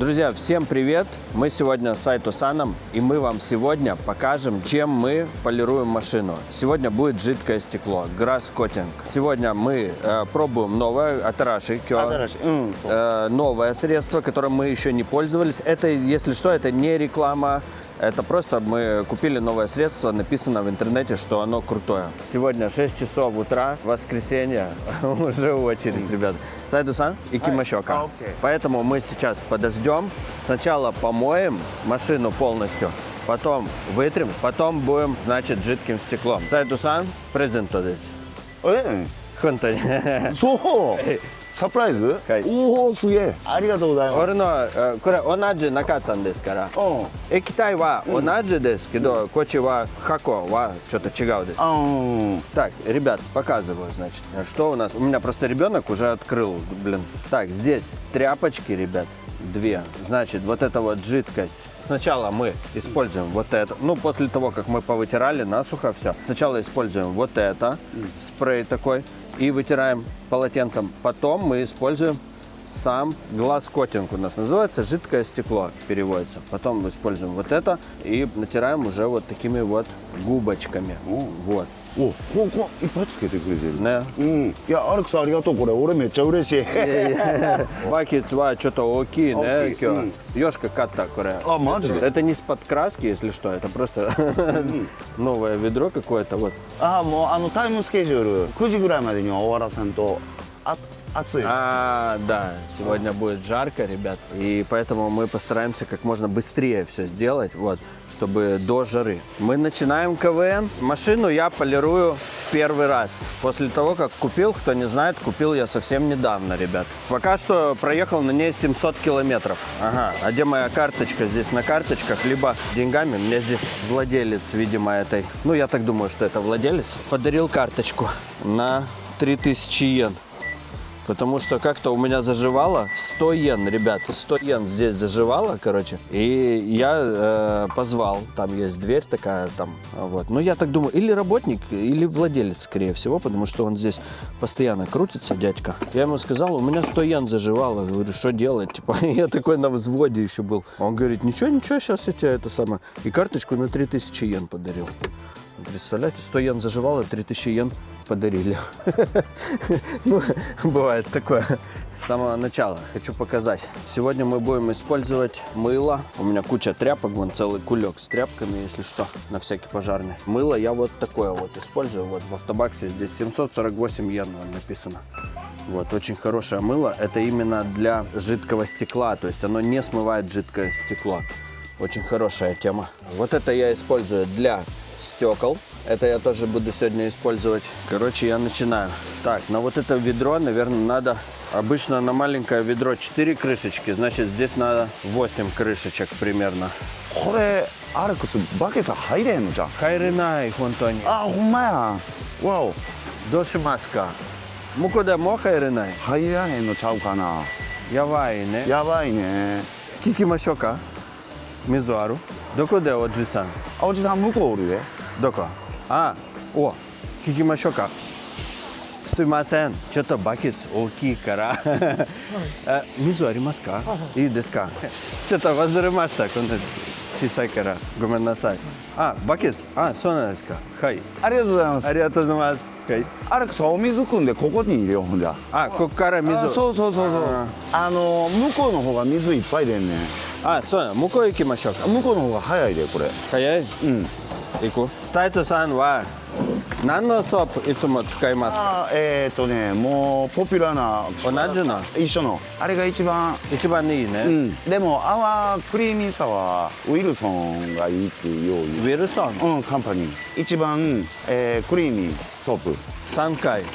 Друзья, всем привет! Мы сегодня с Сайто-саном, и мы вам сегодня покажем, чем мы полируем машину. Сегодня будет жидкое стекло, грасс-коттинг. Сегодня мы пробуем новое Атараши Кё. Новое средство, которым мы еще не пользовались. Это, если что, это не реклама. Это просто мы купили новое средство, написано в интернете, что оно крутое. Сегодня 6 часов утра, воскресенье, уже очередь, ребят. Сайто-сан и Кимашока. Поэтому мы сейчас подождем, сначала помоем машину полностью, потом вытрем, потом будем, значит, жидким стеклом. Сайто-сан, презенто здесь. Хунтони. サプライズ、はい、おおすげえありがとうございます。俺のこれ同じなかったんですから、液体は同じですけど、こっちは箱はちょっと違うです。Так, ребят, показываю, значит, что у нас. У меня просто ребенок уже открыл, блин. Так, здесь тряпочки, ребят, две. Значит, вот эта вот жидкость. Сначала мы используем вот это. Ну, после того, как мы повытирали насухо все. Сначала используем вот это, спрей такой. И вытираем полотенцем. Потом мы используем сам глаз-коттинг. У нас называется жидкое стекло, переводится. Потом мы используем вот это и натираем уже вот такими вот губочками. Вот. おこいっぱいつけてくれてるね。いやアレックスありがとうこれ俺めっちゃ嬉しい。Бакетсはちょっと大きいね。Ёшка катта, коре. А, маджи? Это не из-под краски, если что. Это просто новое ведро какое-то. Вот. もうタイムスケジュール9時ぐらいまでには終わらせんと暑い。 Да, сегодня будет жарко, ребят, и поэтому мы постараемся как можно быстрее все сделать, вот, чтобы до жары. Мы начинаем КВН. Машину я полирую в первый раз. После того, как купил, кто не знает, купил я совсем недавно, ребят. Пока что проехал на ней 700 километров. Ага, а где моя карточка? Здесь на карточках, либо деньгами. Мне здесь владелец, видимо, этой, ну, я так думаю, что это владелец, подарил карточку на 3000 йен. Потому что как-то у меня заживало 100 йен, ребят, 100 йен здесь заживало, короче. И я позвал, там есть дверь такая, там, вот. Но я так думаю, или работник, или владелец, скорее всего, потому что он здесь постоянно крутится, дядька. Я ему сказал, у меня 100 йен заживало, говорю, что делать? Типа, я такой на взводе еще был. Он говорит, ничего, сейчас я тебе это самое. И карточку на 3000 йен подарил. Представляете, 100 йен заживало, 3000 йен подарили. Ну, бывает такое. С самого начала хочу показать. Сегодня мы будем использовать мыло. У меня куча тряпок, вон целый кулек с тряпками, если что, на всякий пожарный. Мыло я вот такое вот использую. Вот в автобаксе здесь 748 йен написано. Вот, очень хорошее мыло. Это именно для жидкого стекла, то есть оно не смывает жидкое стекло. Очень хорошая тема. Вот это я использую для стекол. Это я тоже буду сегодня использовать. Короче, я начинаю. Так, на вот это ведро, наверное, надо... Обычно на маленькое ведро 4 крышечки, значит, здесь надо 8 крышечек примерно. これアレックスバケツ入れんのじゃん。入れない、本当に。ほんまや。わお。どうしますか？向こうでも入れない。入らへんのちゃうかな。やばいね。やばいね。聞きましょうか？水ある？どこでおじさん？おじさん向こうおるで。どこ？聞きましょうか。すいません、ちょっとバケツ大きいから水ありますか？いいですか？ちょっと忘れました、こんな小さいからごめんなさい。バケツ、そうなんですか。はい、ありがとうございます。ありがとうございます。はい、アレックスお水汲んでここに入れようほんじゃ。ここから水。そう。向こうの方が水いっぱい出んねん。そうや、向こう行きましょうか。向こうの方が早いでこれ。早い？行こう。斉藤さんは何のソープいつも使いますか？もうポピュラーな同じの一緒のあれが一番いいね。でもクリーミーさはウィルソンがいいっていうようウィルソン？カンパニー一番、クリーミーソープ3回ね。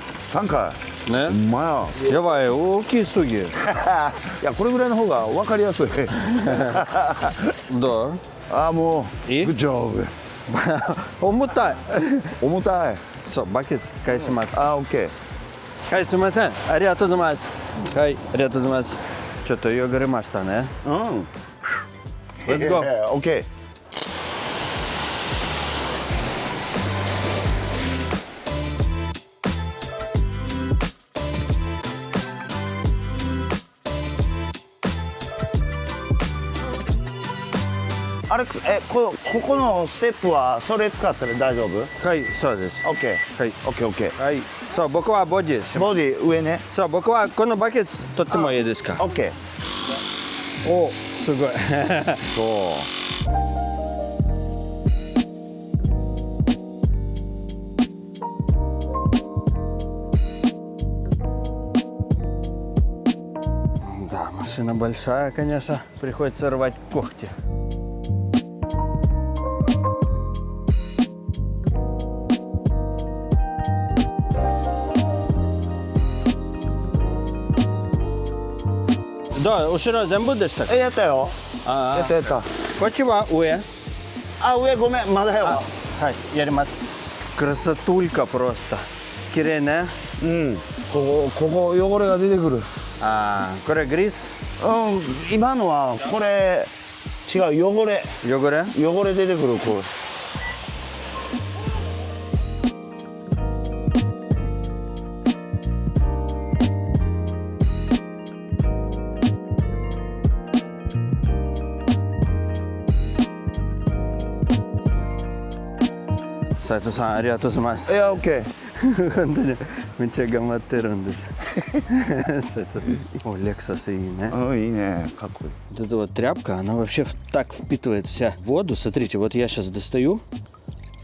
ほんまや。やばい、大きすぎる。いやこれぐらいの方が分かりやすい。どう？もういい？ Good job。重たい。重たい。そう、バケツ返します。OK。はい、すみません。ありがとうございます。はい、ありがとうございます。ちょっと汚れましたね。Let's go。OK。あれここのステップはそれ使ったら大丈夫？はい、そうです。 OK はい。 OK はい。そう、僕はボディします。ボディ上ね。そう、僕はこのバケツ取ってもいいですか？ OK お、すごい。そうДа, машина большая, конечно. Приходится рвать когти. Да, уширо全部でしたか？やったよ。あやった。こっちは上。あ、上ごめん、まだよ。はい、やります。Красотулька просто. 綺麗ね。うん。ここ汚れが出てくる。あー、これグリス。うん、今のはこれ違う汚れ汚れ出てくるこれ。斉藤さんありがとうございますい。や、OK。本当にめっちゃ頑張ってるんです。斉藤お、Lexusいいね。いいね、かっこいい。Вот эта вот тряпка, она вообще так впитывает вся воду. Смотрите, вот я сейчас достаю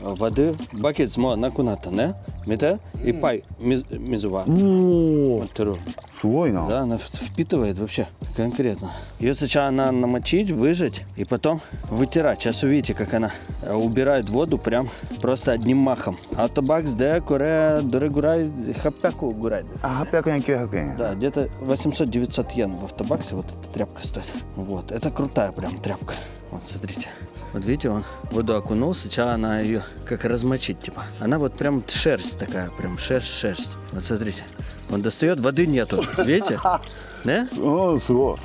воды, бакет с накуната, не? Мите и пай мизува. おお、 Вот, すごいな。 да, она впитывает вообще конкретно. Ее сначала надо намочить, выжать и потом вытирать. Сейчас увидите, как она убирает воду прям просто одним махом. Автобакс де коре дорогурай хапяку гурай. あ、800円900円。 Да, где-то 800-900 йен в автобаксе вот эта тряпка стоит. Вот, это крутая прям тряпка. Вот, смотрите. Вот видите, он воду окунул, сначала она ее как размочить, типа. Она вот прям шерсть такая, прям шерсть. Вот смотрите. Он достает, воды нету, видите? Да? うん、すごい。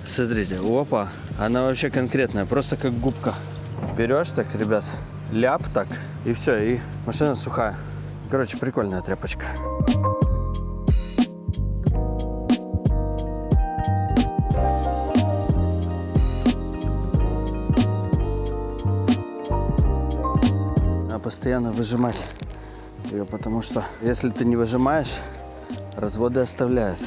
Смотрите, опа, она вообще конкретная, просто как губка. Берешь так, ребят, ляп так, и все, и машина сухая. Короче, прикольная тряпочка. Надо постоянно выжимать ее, потому что если ты не выжимаешь, разводы оставляют.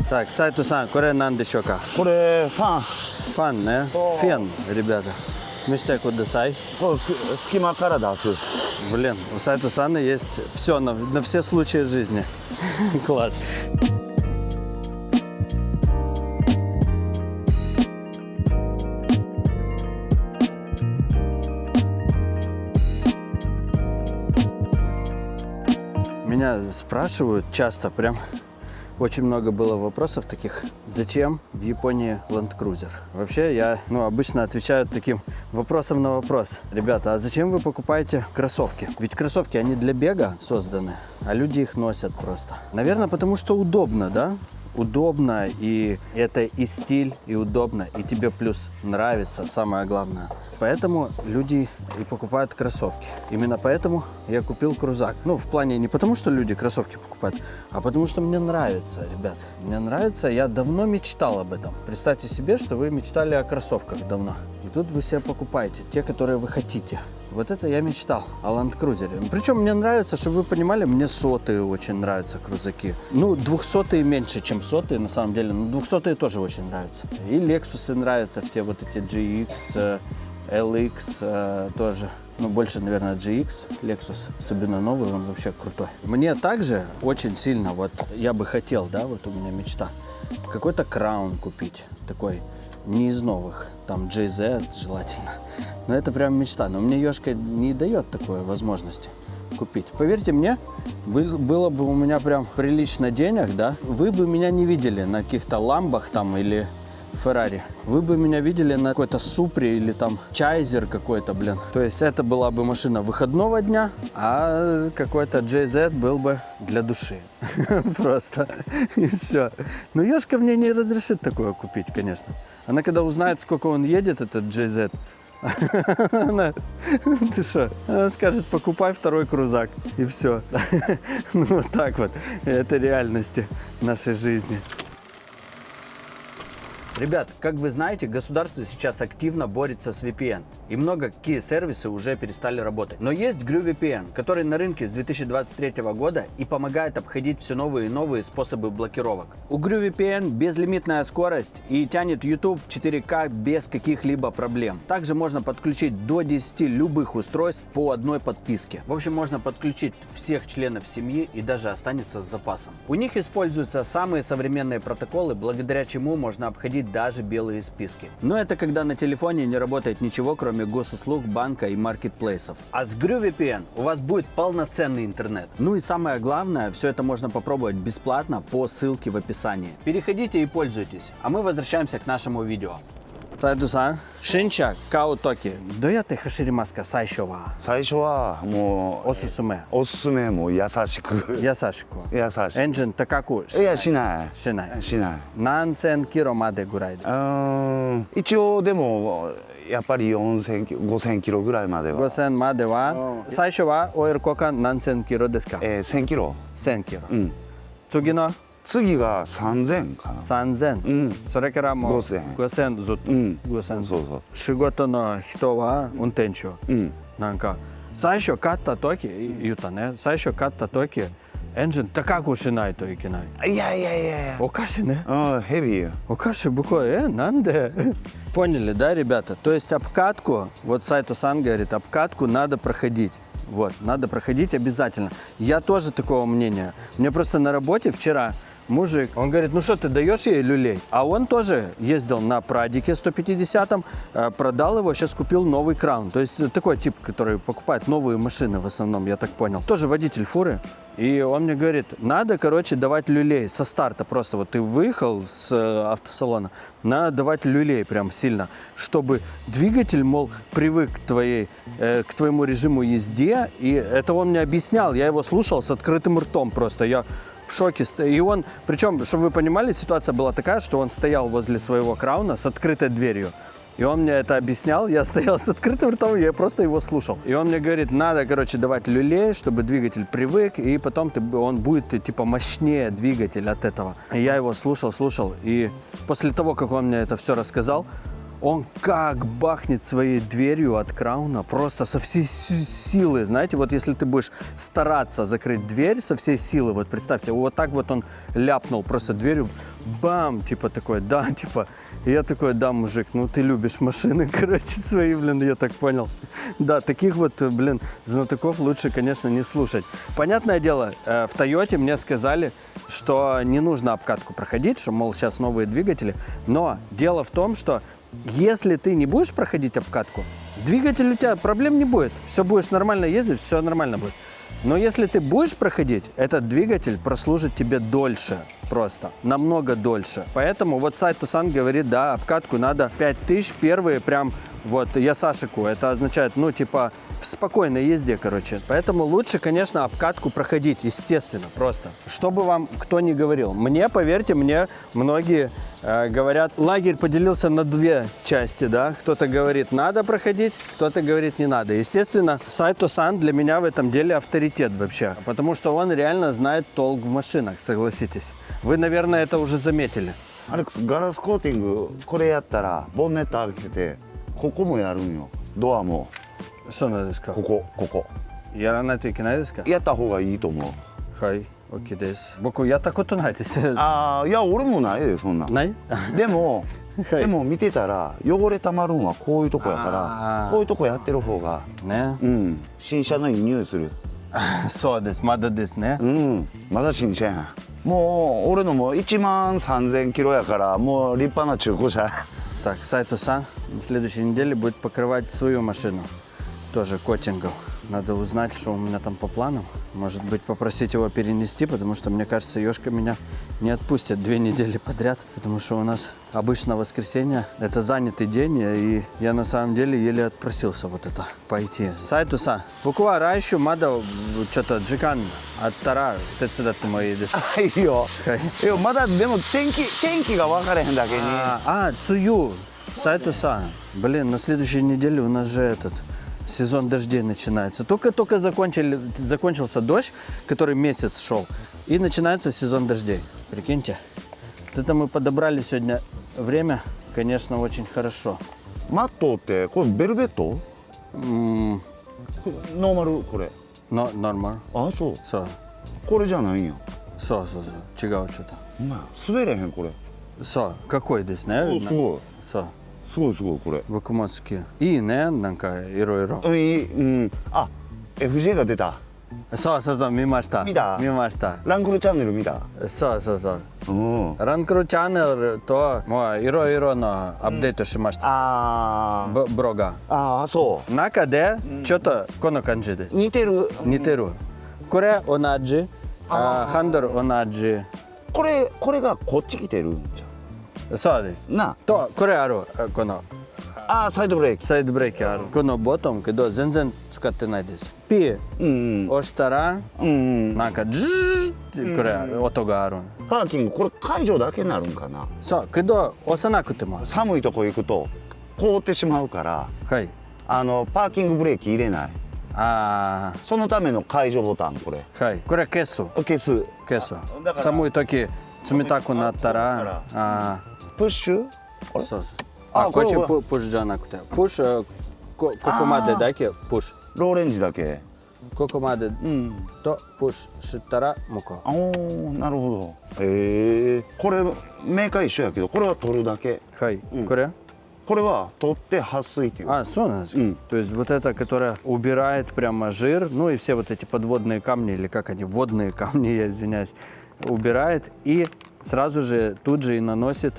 Так, Сайто-сан, коре нандешока. これファン。 Фан, не? Фен, ребята. Мистек удасай. そう隙間から出す。 Блин, у Сайто-сана есть все на все случаи жизни. Класс. Меня спрашивают часто, прям очень много было вопросов таких, зачем в Японии Land Cruiser? Вообще я обычно отвечаю таким вопросом на вопрос. Ребята, а зачем вы покупаете кроссовки? Ведь кроссовки, они для бега созданы, а люди их носят просто. Наверное, потому что удобно, да? Удобно, и это и стиль, и удобно, и тебе плюс нравится, самое главное. Поэтому люди и покупают кроссовки. Именно поэтому я купил крузак. Ну, в плане не потому, что люди кроссовки покупают, а потому что мне нравится, ребят. Мне нравится, я давно мечтал об этом. Представьте себе, что вы мечтали о кроссовках давно. И тут вы себе покупаете те, которые вы хотите. Вот это я мечтал о Land Cruiser. Причем мне нравится, чтобы вы понимали, мне сотые очень нравятся крузаки. Ну, 200-е меньше, чем сотые, на самом деле. Но 200-е тоже очень нравятся. И Lexus нравятся, все вот эти GX, LX тоже. Ну, больше, наверное, GX, Lexus, особенно новый, он вообще крутой. Мне также очень сильно, вот я бы хотел, да, вот у меня мечта, какой-то Crown купить, такой, не из новых, там JZ желательно. Но это прям мечта. Но мне Ёшка не дает такой возможности купить. Поверьте мне, было бы у меня прям прилично денег, да, вы бы меня не видели на каких-то ламбах там или Феррари. Вы бы меня видели на какой-то Супре или там Чайзер какой-то, блин. То есть это была бы машина выходного дня, а какой-то JZ был бы для души. Просто. И все. Но Ёшка мне не разрешит такое купить, конечно. Она когда узнает, сколько он едет, этот JZ, Ты что? Она скажет, покупай второй крузак. И все. Ну, вот так вот. Это реальности нашей жизни. Ребят, как вы знаете, государство сейчас активно борется с VPN. И какие сервисы уже перестали работать. Но есть GrooVPN, который на рынке с 2023 года и помогает обходить все новые и новые способы блокировок. У GrooVPN безлимитная скорость и тянет YouTube в 4К без каких-либо проблем. Также можно подключить до 10 любых устройств по одной подписке. В общем, можно подключить всех членов семьи и даже останется с запасом. У них используются самые современные протоколы, благодаря чему можно обходить даже белые списки. Но это когда на телефоне не работает ничего, кроме госуслуг, банка и маркетплейсов. А с GrooVPN у вас будет полноценный интернет. Ну и самое главное, все это можно попробовать бесплатно по ссылке в описании. Переходите и пользуйтесь. А мы возвращаемся к нашему видео. Сайдусан, Шинча, Каотоки. Дояте хаширимаска сайшова. 最初はもう Осусуме. おすすめも優しく Ясашико. 優しい Энджин такаку. いやしない Шинай. しない Нансен киро маде гурай десу. 一応でもやっぱり4000キロ5000キロぐらいまでは 5000маде ва. Сайшова оиркока нансен киро десу ка? 1000キロ 1000キロ。うん次の次が3000かな3000。うんそれからもう5000 5000ずっと。うん5000。そうそ仕事の人は運転手。ううんなんか最初買った時言ったね。最初買った時エンジン高くしないといけない。いやいやいやいやおかしいね。ヘビー У Каши буквально, надо. Поняли, да, ребята? То есть обкатку, вот Сайто-сан говорит, обкатку надо проходить. Вот, надо проходить обязательно. Я тоже такого мнения. Мне просто на работе вчера мужик, он говорит, ну что, ты даешь ей люлей? А он тоже ездил на Прадике 150-м, продал его, сейчас купил новый Краун. То есть такой тип, который покупает новые машины в основном, я так понял. Тоже водитель фуры. И он мне говорит, надо, короче, давать люлей со старта. Просто вот ты выехал с автосалона, надо давать люлей прям сильно, чтобы двигатель, мол, привык к твоему режиму езде. И это он мне объяснял, я его слушал с открытым ртом просто. Я в шоке. И он, причем, чтобы вы понимали, ситуация была такая, что он стоял возле своего Крауна с открытой дверью. И он мне это объяснял, я стоял с открытым ртом, я просто его слушал. И он мне говорит, надо, короче, давать люлей, чтобы двигатель привык, и потом он будет, типа, мощнее двигатель от этого. И я его слушал, и после того, как он мне это все рассказал, он как бахнет своей дверью от Крауна, просто со всей силы, знаете, вот если ты будешь стараться закрыть дверь со всей силы, вот представьте, вот так вот он ляпнул просто дверью, бам, типа такой, да, типа, и я такой, да, мужик, ну ты любишь машины, короче, свои, блин, я так понял. Да, таких вот, блин, знатоков лучше, конечно, не слушать. Понятное дело, в Тойоте мне сказали, что не нужно обкатку проходить, что, мол, сейчас новые двигатели, но дело в том, что если ты не будешь проходить обкатку, двигатель у тебя проблем не будет. Все будешь нормально ездить, все нормально будет. Но если ты будешь проходить, этот двигатель прослужит тебе дольше просто, намного дольше. Поэтому вот Сайто-сан говорит, да, обкатку надо 5000 первые прям вот Ясашику. Это означает, ну, типа, в спокойной езде, короче. Поэтому лучше, конечно, обкатку проходить, естественно, просто. Что бы вам кто ни говорил. Мне, поверьте, мне многие говорят, лагерь поделился на две части, да. Кто-то говорит, надо проходить, кто-то говорит, не надо. Естественно, Сайто-сан для меня в этом деле авторитет вообще. Потому что он реально знает толк в машинах, согласитесь. Вы, наверное, это уже заметили. アレックスガラスコーティングこれやったらボンネット開けてここもやるんよドアも Что надо сказать? ここ Я раноといけないですか? やった方がいいと思う はい、OK です。僕やったことないです。ああいや俺もないでそんなんないでもはいでも見てたら汚れたまるんはこういうとこやからあーこういうとこやってる方がね。うん新車のいい匂いするそうです。まだですね。うんまだ新車やんもう俺のも1万3000キロやからもう立派な中古車 Так, Сайто-сан на следующей неделе будет покрывать свою машину. Тоже котингом. Надо узнать, что у меня там по планам. Может быть, попросить его перенести, потому что, мне кажется, Ёшка меня не отпустит 2 недели подряд. Потому что у нас обычно воскресенье – это занятый день, и я на самом деле еле отпросился вот это пойти. Сайто-сан, буква райшу мада что-то джикан аттара тецедатте мо ii desuか? いいよはいいやまだでも天気が分からへんだけに梅雨 Сайто-сан, блин, на следующей неделе у нас же этот сезон дождей начинается. Только закончился дождь, который месяц шел, и начинается сезон дождей. Прикиньте. Вот это мы подобрали сегодня время, конечно, очень хорошо. マットってこれベルベット？ М, ノーマルこれ。 Нормально. あ、そう。 Со, これじゃないんや。 со, чигao что-то. お前滑れへんこれ。 Со, какой здесь, не? おすごい。 Со, すごいすごいこれ。 Бакумацки. И не, нанка, иро. うん。あ、FJ が出た。 Со, мимашта. 見た？ Мимашта. ランクルチャンネル見た？ Со. うん。 Ранкру чанел то, мо, иро на апдейт шимашта. あー Брога. あー、そ Нака де, что-то коно канджи дес. う。似てる。 Нитеру. Коре онаджи, хандер онаджи. これがこっち来てるんじ Со дес. ゃん。な То, коре ару, коно. あ。あー、サイドブレーキ。 Сайд брейки ару. Коно ботом, кедо зензен цукатте найдес. Пи, うんうん。 оштара, うんうん。 нака джж, коре отоがある. パーキングこれ解除だけになるんかな。 Со, кедо осанаくても. 寒いとこ行くと凍ってしまうから はい. パーキングブレーキ入れない。 あそのための解除ボタンこれ。あ、はい。これ消す。消す。消す。だから寒い時冷たくなったら、あプッシュ？あ、そうそう。ああ、こっちこれプッシュじゃなくて、プッシュここまでだけプッシュ。ローレンジだけ。ここまでうん。とプッシュしたら向こおお、なるほど。これメーカー一緒やけどこれは取るだけ。う。はい。これ？これは取って撥水っていう。 А, сонас. То есть вот это, которое убирает прямо жир, ну и все вот эти подводные камни, или как они, водные камни, я извиняюсь, убирает и сразу же тут же и наносит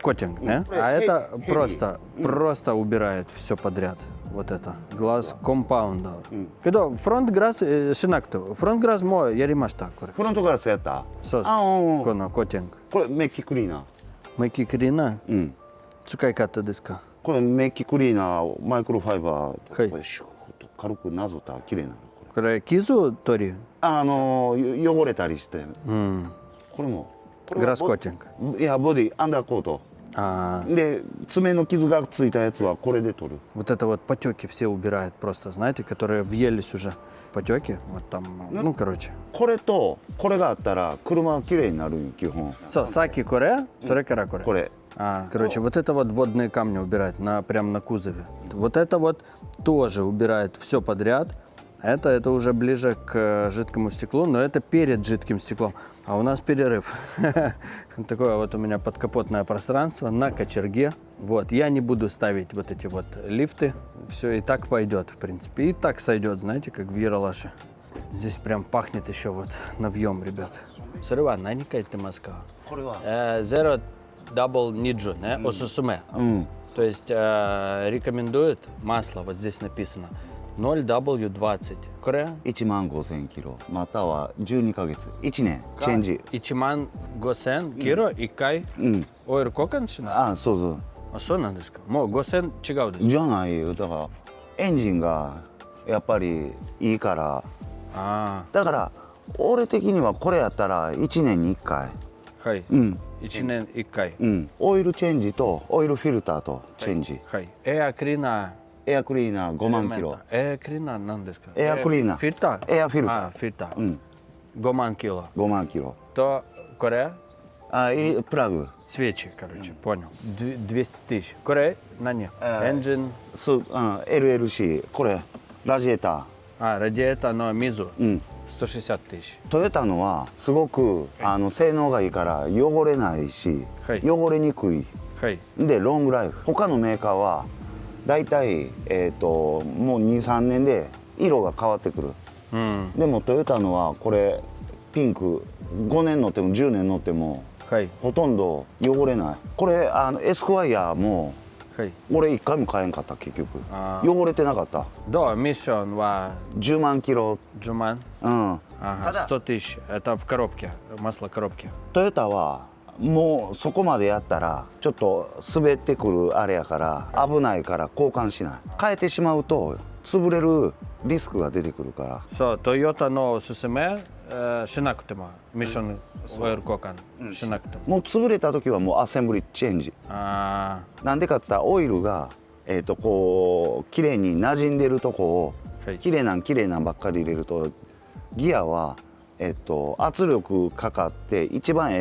котинг, да? А это просто убирает все подряд. Вот это. Глаз компаунда. Когда фронт грас шинакто, фронт грас мо яримашта. フロントガラスやった。そうあおー Коно котинг. これメッキクリーナー。 Мэки крина, うん。 цукайката деска. これメッキクリーナーマイクロファイバー。はいこれシューッと軽くなぞったら綺麗なの。これ。 Кре кизу тори. 汚れたりして。 これも。 Грас котинг. いやボディアンダーコート。 А, で爪の傷がついたやつはこれで取る。 вот это вот потеки все убирает просто, знаете, которые въелись уже. Потеки, вот там, ну, короче. これとこれがあったら車は綺麗になるん基本。 Саки коре, сорекара коре. これ。 Короче, вот это вот водные камни убирает прям на кузове. Вот это вот тоже убирает все подряд. Это уже ближе к жидкому стеклу, но это перед жидким стеклом. А у нас перерыв. Такое вот у меня подкапотное пространство на кочерге. Вот, я не буду ставить вот эти вот лифты. Все и так пойдет, в принципе. И так сойдет, знаете, как в Ералаше. Здесь прям пахнет еще вот навьем, ребят. Сорва, наникай ты Москва. これは。 Zero Double Nijo, не? Осусуме. うん。 То есть рекомендует масло, вот здесь написано 0W20. Коре? 15,000キロまたは12ヶ月1年チェンジ。 Ичиман Госен, Киро, Икай, うん。 Ойр Коканшина. あ、そうそう。 А что надо сказать? Мо, Госен чигау дес. じゃないよ。だからエンジンがやっぱりいいから。 А, だから俺的にはこれやったら1年に1回。 хай. うん。 Ичинен Икай. うん。オイルチェンジとオイルフィルターとチェンジ。 Хай. Акрина. エアクリーナー5万キロ。 Акрина,なんですか? エアクリーナー。 Фильтр? エアフィルタ А, фильтр. ー。うん。 5万кило. 5万キロ。 То Коре? プラグ。 Свечи, короче, понял. 200 тысяч. Коре? На не. Engine. LLC これラジエーター。 А, радиатор, но Мизу. うん。 160 тысяч. トヨタのはすごく性能がいいから汚れないし、はい汚れにくい Хай. でロングライフ。他のメーカーはだいたいもう 2,3 年で色が変わってくる。 でもトヨタのはこれピンク5年乗っても10年乗っても Хай. ほとんど汚れない。これエスクワイヤーも Хай. 俺1回も買えんかった結局。あー汚れてなかった。 Да, Mission ва 10万キロ。 Джуман. うん。 Ага, 100 тысяч. Это в коробке. Масло коробки. トヨタはもうそこまでやったらちょっと滑ってくるあれやから危ないから交換しない。変えてしまうと潰れるリスクが出てくるから。そう、トヨタのおすすめ、しなくても、ミッションオイル交換しなくても。もう潰れた時はもうアセンブリチェンジ。あなんでかって言ったらオイルがこう綺麗に馴染んでるとこをはい綺麗なんばっかり入れるとギアは圧力かかって一番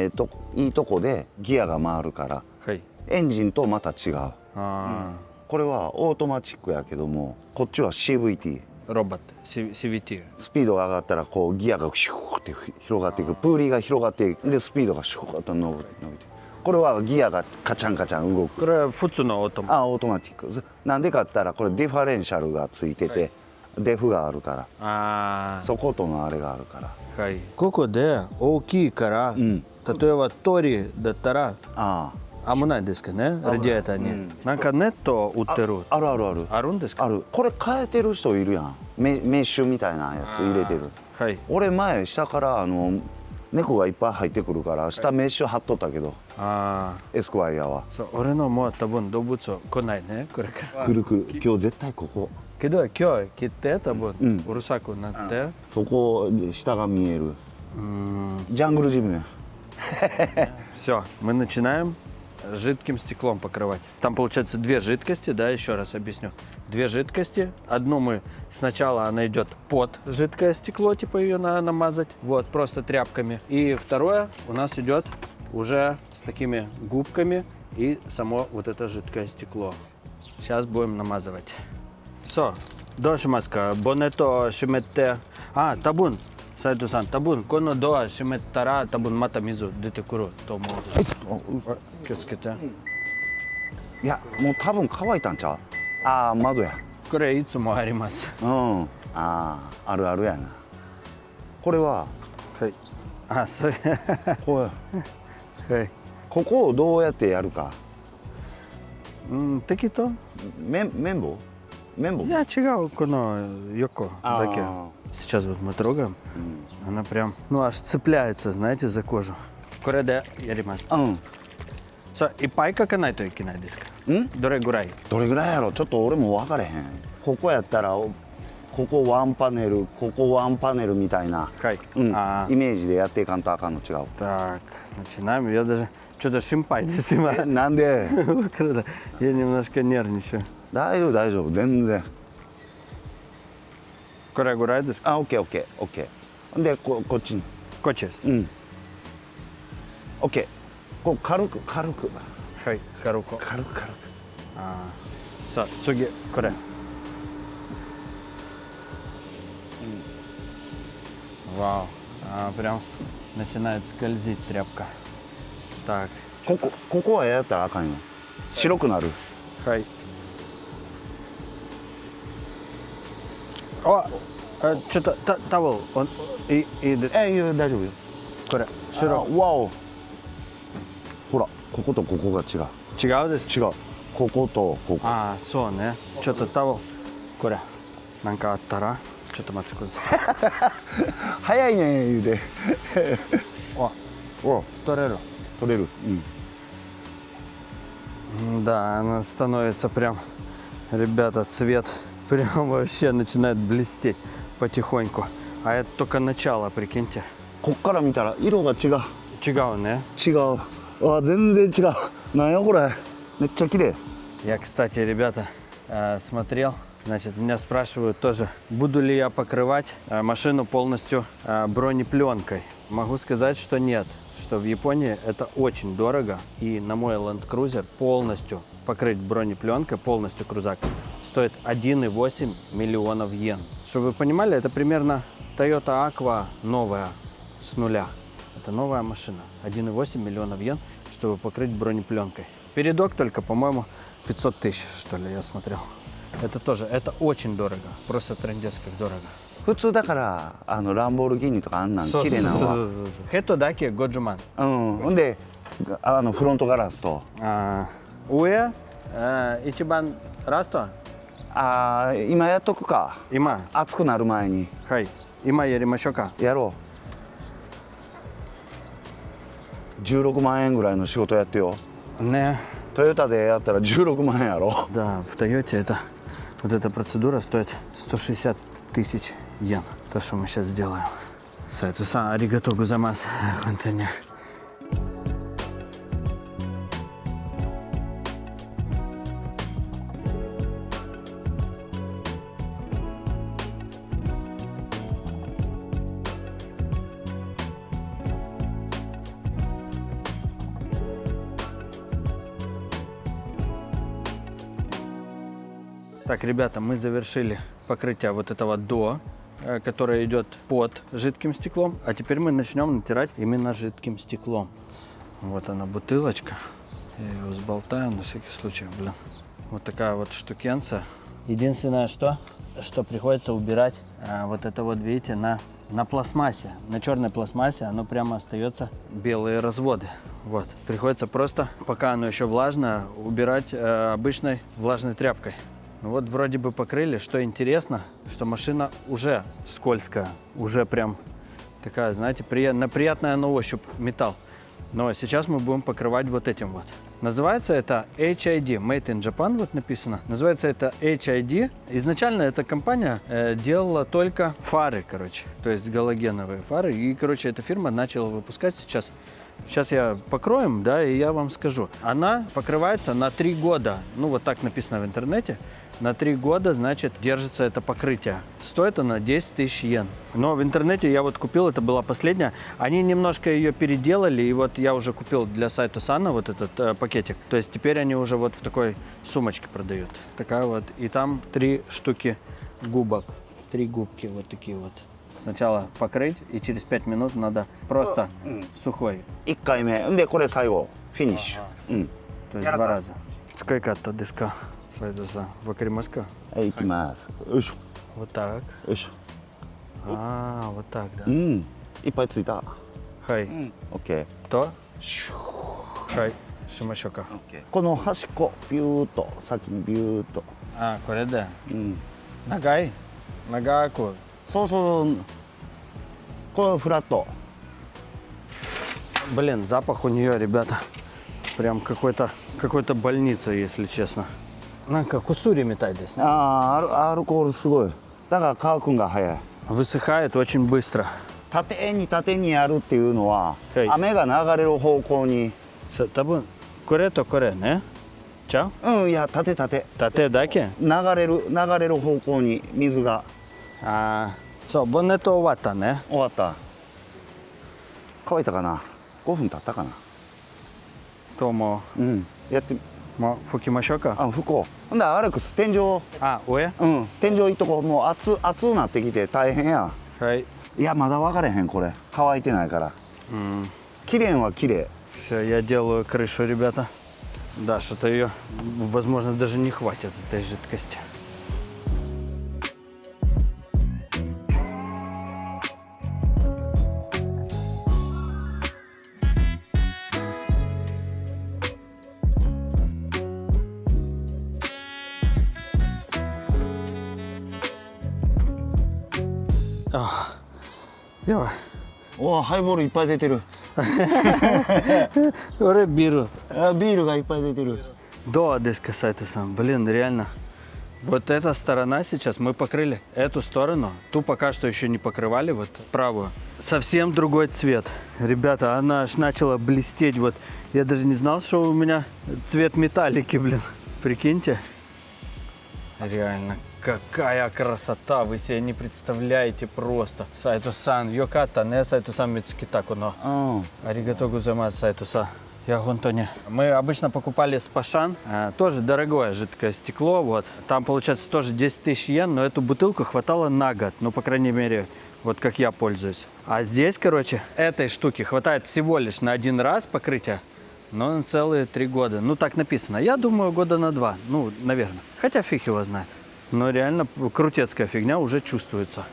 いいとこでギアが回るからー、はい。エンジンとまた違う。あこれはオートマチックやけどもこっちは CVT。ー、ロボット、CVT。スピードが上がったらこうギアがシューって広がっていく、プーリーが広がっていくでスピードがシューッと伸びて、これはギアがカチャンカチャン動く。これは普通のオートマ。オートマティック。なんでかって言ったらこれディファレンシャルがついてて、デフがあるからあそことのあれがあるから。あ、はい。ここで大きいから、ん例えば通りだったらあ危ないですかね、ラディエーターに。なんかネット売ってる。あるあるあるあるんですか？ある。これ変えてる人いるやん。メッシュみたいなやつ入れてる。はい。俺前下から猫がいっぱい入ってくるから下メッシュ貼っとったけど、あエスクワイヤーはあ、そう俺のも多分動物来ないね、これから。くるくる。今日絶対ここけど今日切って多分、うんうるさくなって。そこ下が見える。ジャングルジムや。Все, мы начинаем жидким стеклом покрывать. Там получается две жидкости, да, еще раз объясню. Две жидкости. Одну мы сначала она идет под жидкое стекло, типа ее надо намазать, вот, просто тряпками. И второе у нас идет уже с такими губками и само вот это жидкое стекло. Сейчас будем намазывать. Все, дальше маска. Бонето шимете. А, табун. 斉藤さん、多分このドア閉めたら多分また水出てくると思うです。気をつけて。いやもう多分乾いたんちゃう。窓や。これいつもあります。あるあるやな。これははい。そうこはい。ここをどうやってやるか。適当？綿棒？綿棒？いや違う、この横だけ。Сейчас вот мы трогаем, она прям, ну аж цепляется, знаете, за кожу. これでやります。さあ、いっぱいかかないといけないですか？どれぐらい？どれぐらいやろ？ちょっと俺も分かれへん。ここやったらここワンパネル、ここワンパネルみたいな、はい。イメージでやっていかんとあかんの違う。Так, начинаем. Я даже что-то心配です今。なんで？Я немножко нервничаю. 大丈夫全然。これぐらいですか？オッケー。でこっちに。こっちです。オッケー。こう軽く。はい、軽く。さあ次これ。Вау, прям начинает скользить тряпка. Так. ここはやったらあかんよ。白くなる。はい。ちょっとタオルいいです。いや大丈夫よ。これ白。わお。ほらこことここが違う。違うです。違う。こことここ。そうね。ちょっとタオルこれなんかあったらちょっと待ってください。早いね言うて。取れる。Да, она становится прям, ребята, цвет прям вообще начинает блестеть потихоньку. А это только начало, прикиньте. こっから見たら色が違う。違うね。違う。全然違う。なんやこれ。めっちゃ綺麗。Я, кстати, ребята, смотрел. Значит, меня спрашивают тоже, буду ли я покрывать машину полностью бронепленкой. Могу сказать, что нет. Что в Японии это очень дорого. И на мой Land Cruiser полностью покрыть бронепленкой, полностью крузак, стоит 1,8 миллионов йен. Чтобы вы понимали, это примерно Toyota Aqua новая, с нуля. Это новая машина. 1,8 миллионов йен, чтобы покрыть бронепленкой. Передок только, по-моему, 500 тысяч, что ли, я смотрел. Это тоже, это очень дорого. Просто трындец как дорого. 普通だからランボルギーニとかあんなん綺麗なのは。ヘッドだけ50万。ほんでフロントガラスと。上一番ラスト。今やっとくか。今。暑くなる前に。はい。今やりましょうか。やろう。16万円ぐらいの仕事やってよ。ね。トヨタでやったら16万円やろ。Да, в Toyota это Вот эта процедура стоит 160 тысяч йен. То, что мы сейчас сделаем. Сайто-сан, аригато гозаймасу. Антони. Так, ребята, мы завершили покрытие вот этого до, которое идет под жидким стеклом. А теперь мы начнем натирать именно жидким стеклом. Вот она бутылочка. Я ее взболтаю на всякий случай, блин. Вот такая вот штукенция. Единственное, что приходится убирать, вот это вот, видите, на пластмассе, на черной пластмассе, оно прямо остается белые разводы. Вот. Приходится просто, пока оно еще влажное, убирать обычной влажной тряпкой. Ну вот вроде бы покрыли. Что интересно, что машина уже скользкая, уже прям такая, знаете, приятная на ощупь металл. Но сейчас мы будем покрывать вот этим вот. Называется это HID, Made in Japan, вот написано. Называется это HID. Изначально эта компания делала только фары, короче, то есть галогеновые фары. И, короче, эта фирма начала выпускать сейчас. Сейчас я покроем, да, и я вам скажу. Она покрывается на 3 года. Ну, вот так написано в интернете. На 3 года, значит, держится это покрытие. Стоит она 10 тысяч йен. Но в интернете я вот купил, это была последняя. Они немножко ее переделали, и вот я уже купил для Сайто-сана вот этот пакетик. То есть теперь они уже вот в такой сумочке продают. Такая вот. И там 3 штуки губок. 3 губки вот такие вот. Сначала покрыть, и через 5 минут надо просто сухой. 1回目でこれ最後フィニッシュ、うん、 То есть 2 раза. Сколько-то диска? Сайто-сан, вакаримаска? はい行きますよいしょ Вот так. よいしょ Вот так, да. うんいっぱいついた Хай. オッケー То. Хай. Шимашока. この端っこビューっと先にビューっと これで。うん Нагай. Нагаку. そうそうこれフラット Блин, запах у нее, ребята, прям какой-то больница, если честно. Нанка кусури метай десь. アルコールすごいだから乾くんが早い Высыхает очень быстро. 縦にやるっていうのは、はい雨が流れる方向に Табун. Коре то коре, не? Чао? うんいや縦 Тате даке? 流れる方向に水が Со, боннето овата, не? 終わった乾いたかな5分経ったかな Томо. うんやってФукимашока? 不幸ほんだらアレックス天井 Уэ? うん天井いっとこもう熱うなってきて大変や Хай. いやまだ分かれへんこれ乾いてないから綺麗は綺麗 Все, я делаю крышу, ребята. Да, что-то ее, возможно, даже не хватит этой жидкости. Давай. おおハイボールいっぱい出てる Оре биру. ビールがいっぱい出てる Да, здесь касается сам. Блин, реально. Вот эта сторона сейчас мы покрыли. Эту сторону, ту пока что еще не покрывали, вот правую. Совсем другой цвет. Ребята, она аж начала блестеть. Вот я даже не знал, что у меня цвет металлики, блин. Прикиньте. Реально. Какая красота, вы себе не представляете просто. Сайто-сан, йоката, не Сайто-сан мицукитаку, но. うん Аригато гозаймасу, Сайто-сан. Я гонтоне. Мы обычно покупали Спашан, тоже дорогое жидкое стекло, вот. Там получается тоже 10 тысяч йен, но эту бутылку хватало на год, ну, по крайней мере, вот как я пользуюсь. А здесь, короче, этой штуки хватает всего лишь на 1 раз покрытия, но на целые 3 года. Ну, так написано. Я думаю, года на 2, ну, наверное. Хотя фиг его знает. Но реально крутецкая фигня уже чувствуется.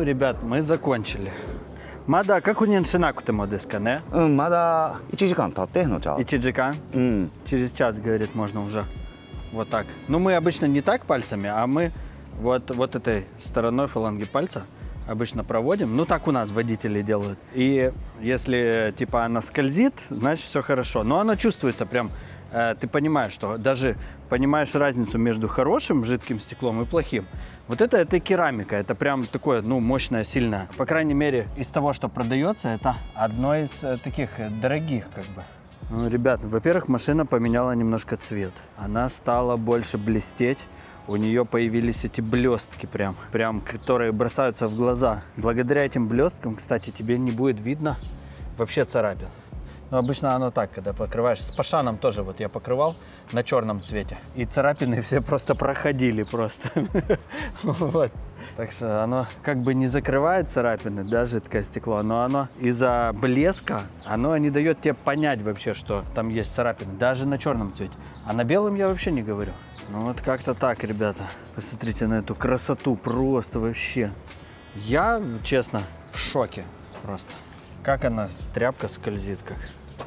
ребят, мы закончили. Мада, как у Ниншинаку ты модеска, не? まだ1時間経ってんのちゃう И чиджикан? うん。 Через час, говорит, можно уже. Вот так. Ну, мы обычно не так пальцами, а мы вот этой стороной фаланги пальца обычно проводим. Ну, так у нас водители делают. И если, типа, она скользит, значит, все хорошо. Но она чувствуется прям, ты понимаешь, что даже понимаешь разницу между хорошим жидким стеклом и плохим. Вот это керамика, это прям такое, ну, мощное, сильное. По крайней мере, из того, что продается, это одно из таких дорогих, как бы. Ну, ребят, во-первых, машина поменяла немножко цвет. Она стала больше блестеть. У нее появились эти блестки прям, которые бросаются в глаза. Благодаря этим блесткам, кстати, тебе не будет видно вообще царапин. Но обычно оно так, когда покрываешь. С Пашаном тоже вот я покрывал на черном цвете. И царапины все просто проходили просто. Вот. Так что оно как бы не закрывает царапины, да, жидкое стекло, но оно из-за блеска, оно не дает тебе понять вообще, что там есть царапины, даже на черном цвете. А на белом я вообще не говорю. Ну вот как-то так, ребята. Посмотрите на эту красоту, просто вообще. Я, честно, в шоке просто. Как она, тряпка скользит, как.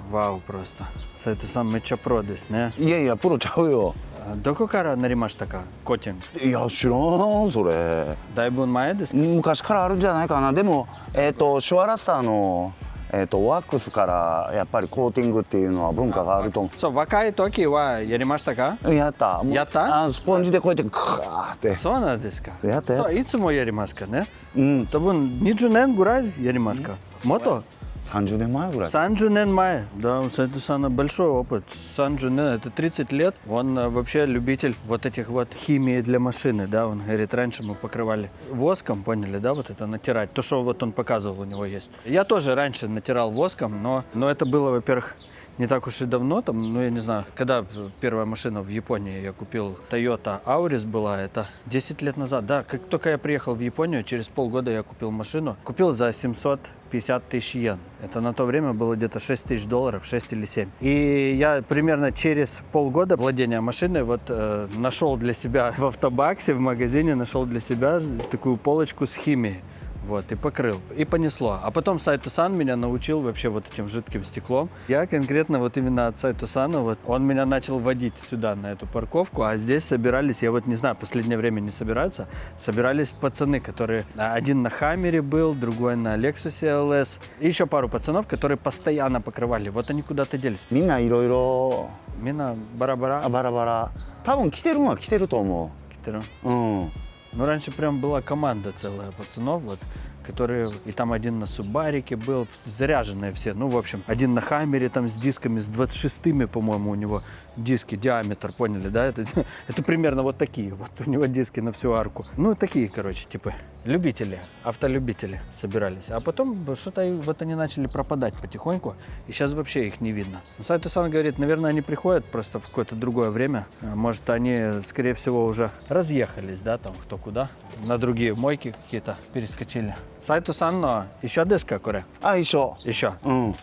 Вау, просто. Сайто-сан,めっちゃプロですね。いやいや、プロちゃうよ。どこからなりましたか、コーティング。いや、知らん、それ。だいぶ前ですか。昔からあるんじゃないかな。でも、シュワラッサーの、ワックスからやっぱりコーティングっていうのは文化があると思そう、若い時はやりましたか。う。やった。やったスポンジでこうやってクワーって。そうなんですか。やったやったそう、いつもやりますかね。うん。多分20年ぐらいやりますか。もっと30年前ぐらい。 30 лет мая. Да, у Сайто-сана большой опыт. 30 лет, это 30 лет. Он вообще любитель вот этих вот химии для машины, да. Он говорит, раньше мы покрывали воском, поняли, да, вот это натирать. То, что вот он показывал, у него есть. Я тоже раньше натирал воском, но это было, во-первых, не так уж и давно, там, ну я не знаю, когда первая машина в Японии я купил, Toyota Auris была, это 10 лет назад, да, как только я приехал в Японию, через полгода я купил машину, купил за 750 тысяч йен, это на то время было где-то 6 тысяч долларов, 6 или 7, и я примерно через полгода владения машиной вот нашел для себя в автобаксе, в магазине нашел для себя такую полочку с химией. Вот, и покрыл, и понесло. А потом Сайто-сан меня научил вообще вот этим жидким стеклом. Я конкретно вот именно от Сайто-сана, вот, он меня начал водить сюда, на эту парковку, а здесь собирались, я вот не знаю, в последнее время не собираются, собирались пацаны, которые, один на Хаммере был, другой на Lexus LS, и еще пару пацанов, которые постоянно покрывали, вот они куда-то делись. みんないろいろ Мина бара-бара. バラバラ。多分来てるのは来てると思 Китеру. う。うん。 Ну, раньше прям была команда целая пацанов, вот, которые, и там один на Субарике был, заряженные все, ну, в общем, один на Хаммере, там, с дисками, с 26-ми, по-моему, у него диски, диаметр, поняли, да, это примерно вот такие, вот у него диски на всю арку, ну, такие, короче, типа, любители, автолюбители собирались, а потом что-то вот они начали пропадать потихоньку, и сейчас вообще их не видно. Но Сайто-сан говорит, наверное, они приходят просто в какое-то другое время, может, они, скорее всего, уже разъехались, да, там, кто куда, на другие мойки какие-то перескочили. Сайто-сан, но еще деска, коре? あ、一緒。 Еще. うん。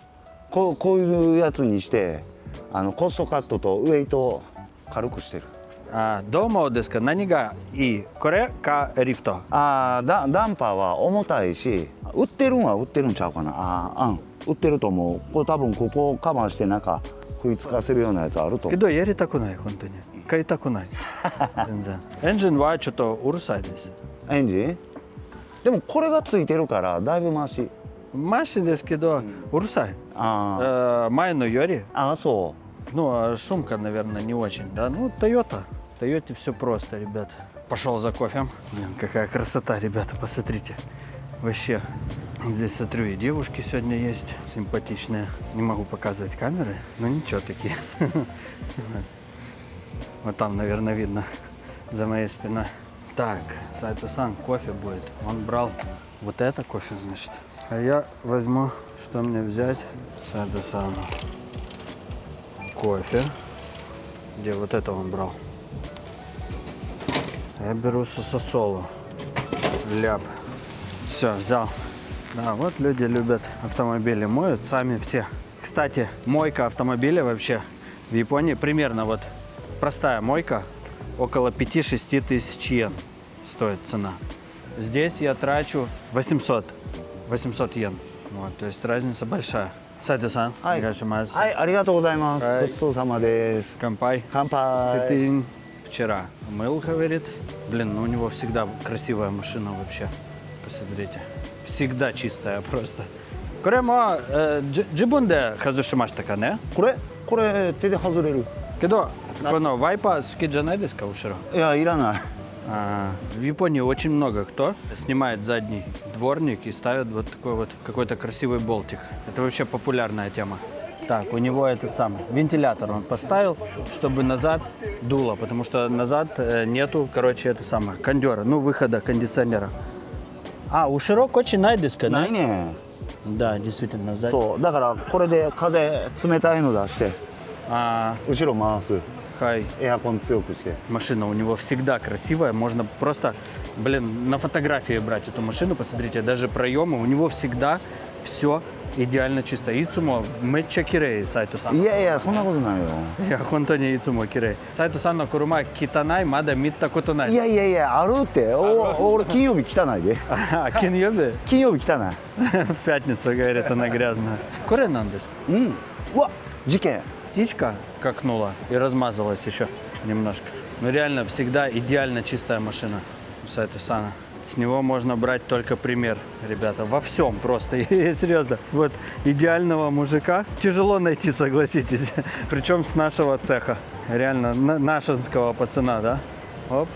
こういうやつにしてコストカットとウェイトを軽くしてる。 どうもですか、何がいい、これかリフト。ダンパーは重たいし、売ってるんは売ってるんちゃうかな。売ってると思う。これ多分ここをカバーして中食いつかせるようなやつあると思う。けどやりたくない、本当に。買いたくない。全然。エンジンはちょっとうるさいです。エンジン？でもこれがついてるからだいぶマシ。マシですけど、うるさい。前のより。そう。 Ну, шумка, наверное, не очень, да? Ну, Toyota. Toyota все просто, ребята. Пошел за кофе. Блин, какая красота, ребята, посмотрите. Вообще. Здесь, смотрю, и девушки сегодня есть симпатичные. Не могу показывать камеры, но ничего такие. Вот там, наверное, видно за моей спиной. Так, Сайто-сан, кофе будет. Он брал вот это кофе, значит. А я возьму, что мне взять? Сайто-сан. Кофе. Где вот это он брал? Я беру сосолу. Ляп. Все, взял. Да, вот люди любят автомобили, моют сами все. Кстати, мойка автомобиля вообще в Японии примерно вот простая мойка около 5-6 тысяч йен стоит цена. здесь я трачу 800 йен. Вот, то есть разница большая. Сайто-сан, Ай. игашимас. はい、ありがとうございます。はいごちそうさまです。 Кампай. 乾杯。 Ты вчера мыл, говорит. Блин, ну у него всегда красивая машина вообще. Посмотрите. Всегда чистая просто. Корема, джибунде хазушимаштака, не? これ手で外れる。 Кедо, коно вайпа сукиджанай десу ка уширо? いや、いらない。 В Японии очень много кто снимает задний дворник и ставит вот такой вот какой-то красивый болтик. Это вообще популярная тема. Так, у него этот самый вентилятор он поставил, чтобы назад дуло, потому что назад нету, короче, это самое, кондера, ну, выхода кондиционера. А, у Широко очень найдеска, な да? いね。 Да, действительно, сзади. そう、だからこれで風冷たいの出してА, 後ろ回す。 хай. エアコン強くして。 Машина у него всегда красивая, можно просто, блин, на фотографии брать эту машину, посмотрите, даже проемы, у него всегда все идеально чисто. Ицумо мечча кирей, Сайто-сан. いやいや、そんなことないよ。 Я хонтони ицумо кирей. Сайто-санの車汚いまだ見たことないいやいやいや、あるって。俺金曜日汚いで。 А, киньёбе? 金曜日汚い。 В пятницу, говорит, она грязная. Коре нандес. うん。うわ、事件。 Птичка какнула и размазалась еще немножко. Но реально всегда идеально чистая машина у Сайто-сана. С него можно брать только пример, ребята, во всем просто, серьезно. Вот идеального мужика тяжело найти, согласитесь, причем с нашего цеха, реально нашинского пацана, да? Оп,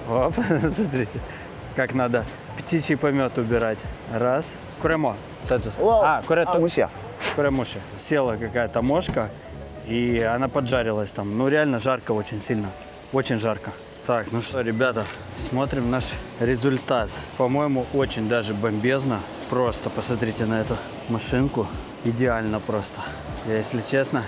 оп, смотрите, как надо птичий помет убирать. Раз, куремо, А, мышья. куремуши. Села какая-то мошка, и она поджарилась там. Ну, реально жарко очень сильно. Очень жарко. Так, ну что, ребята, смотрим наш результат. По-моему, очень даже бомбезно. Просто посмотрите на эту машинку. Идеально просто. Я, если честно,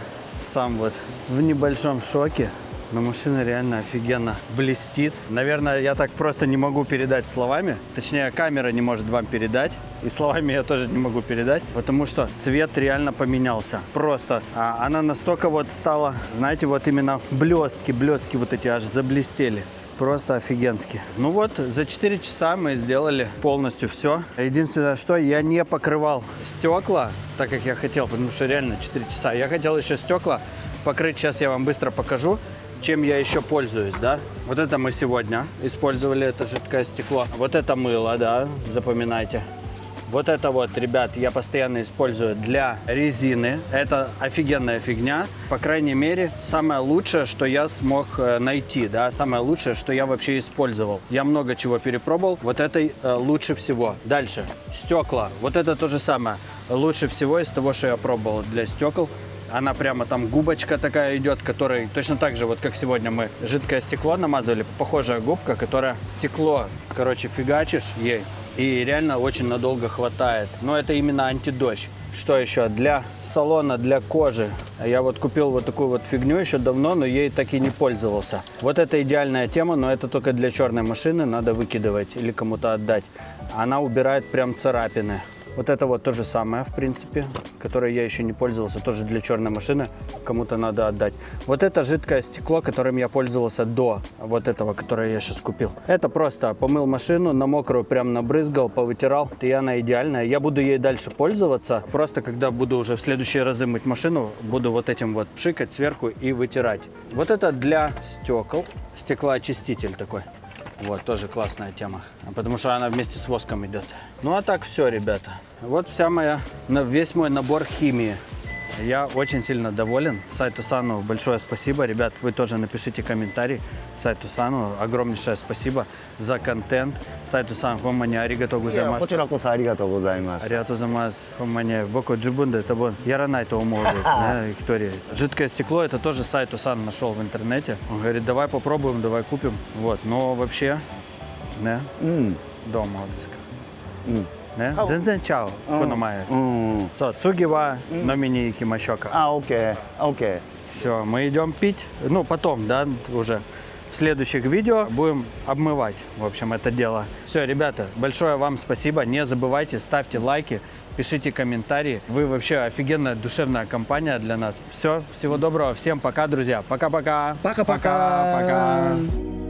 сам вот в небольшом шоке. Но машина реально офигенно блестит. Наверное, я так просто не могу передать словами. Точнее, камера не может вам передать. И словами я тоже не могу передать. Потому что цвет реально поменялся. Просто она настолько вот стала, знаете, вот именно блестки вот эти аж заблестели. Просто офигенски. Ну вот, за 4 часа мы сделали полностью все. Единственное, что я не покрывал стекла, так как я хотел, потому что реально 4 часа. Я хотел еще стекла покрыть. Сейчас я вам быстро покажу, чем я еще пользуюсь, да. Вот это мы сегодня использовали, это жидкое стекло. Вот это мыло, да, запоминайте. Вот это вот, ребят, я постоянно использую для резины. Это офигенная фигня. По крайней мере, самое лучшее, что я смог найти, да, самое лучшее, что я вообще использовал. Я много чего перепробовал. Вот это лучше всего. Дальше. Стекла. Вот это то же самое. Лучше всего из того, что я пробовал для стекол. Она прямо там губочка такая идет, которой точно так же, вот как сегодня мы жидкое стекло намазывали, похожая губка, которая стекло, короче, фигачишь ей. И реально очень надолго хватает. Но это именно антидождь. Что еще? Для салона, для кожи. Я вот купил вот такую вот фигню еще давно, но ей так и не пользовался. Вот это идеальная тема, но это только для черной машины. Надо выкидывать или кому-то отдать. Она убирает прям царапины. Вот это вот то же самое, в принципе, которое я еще не пользовался, тоже для черной машины, кому-то надо отдать. Вот это жидкое стекло, которым я пользовался до вот этого, которое я сейчас купил. Это просто помыл машину, на мокрую прям набрызгал, повытирал, и она идеальная. Я буду ей дальше пользоваться, просто когда буду уже в следующие разы мыть машину, буду вот этим вот пшикать сверху и вытирать. Вот это для стекол, стеклоочиститель такой. Вот, тоже классная тема, потому что она вместе с воском идет. Ну а так все, ребята. Вот весь мой набор химии. Я очень сильно доволен. Сайто-сану большое спасибо. Ребят, вы тоже напишите комментарий. Сайто-сану огромнейшее спасибо за контент. Сайто-сан, хоммани аригато こち гозаймашита. らこそありがとうございまし А た。 りがとうございます。Хоммани, боку джибунде табон. Яранай то умол здесь, Виктория. Жидкое стекло, это тоже Сайто-сан нашел в интернете. Он говорит, давай попробуем, давай купим. Вот, но вообще, не, うん。 дома диска. うん。 Не, зензен чао, кономае. うん。 Со, цугива, номини кимашока. あ、オッケー。オッケー。 Все, мы идем пить. Ну, потом, да, уже в следующих видео будем обмывать, в общем, это дело. Все, ребята, большое вам спасибо. Не забывайте, ставьте лайки, пишите комментарии. Вы вообще офигенная душевная компания для нас. Все, всего доброго, всем пока, друзья. Пока-пока. Пока-пока. Пока-пока.